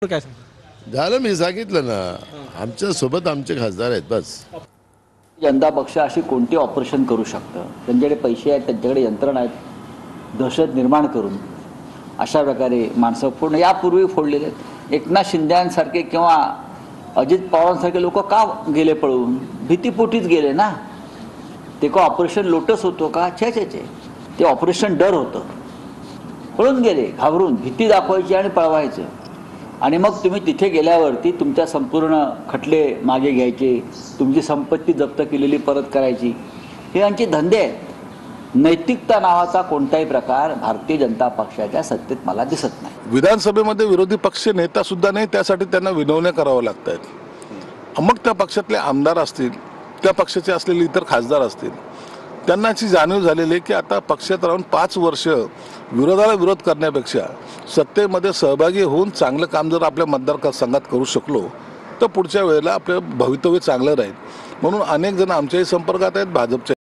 काय सांगता? झालं मी सांगितलं ना आमच्या सोबत आमचे खासदार आहेत बस. जनता पक्ष अशी कोणती ऑपरेशन करू शकतं? त्यांच्याकडे पैसे आहेत, त्यांच्याकडे यंत्रणा आहेत, दहशत निर्माण करून अशा प्रकारे माणसं पूर्ण यापूर्वी फोडलेले आहेत. एकनाथ शिंदेसारखे किंवा अजित पवारांसारखे लोक का गेले पळून? भीतीपोटीच गेले ना. ते का ऑपरेशन लोटस होतो का? छे छे छे, ते ऑपरेशन डर होतं. पळून गेले घाबरून, भीती दाखवायची आणि पळवायचं. आणि मग तुम्ही तिथे गेल्यावरती तुमच्या संपूर्ण खटले मागे घ्यायचे, तुमची संपत्ती जप्त केलेली परत करायची, हे यांचे धंदे आहेत. नैतिकता नावाचा कोणताही प्रकार भारतीय जनता पक्षाच्या सत्तेत मला दिसत नाही. विधानसभेमध्ये विरोधी पक्ष नेता सुद्धा नाही, त्यासाठी त्यांना विनवण्या कराव्या लागत आहेत. मग त्या पक्षातले आमदार असतील, त्या पक्षाचे असलेले इतर खासदार असतील, त्यांना याची जाणीव झालेली आहे की आता पक्षात राहून 5 वर्ष विरोधाला विरोध करण्यापेक्षा सत्तेमध्ये सहभागी होऊन चांगलं काम जर आपल्या मतदारसंघात करू शकलो तर पुढच्या वेळेला आपलं भवितव्य चांगलं राहील. म्हणून अनेक जण आमच्याही संपर्कात आहेत, भाजपच्या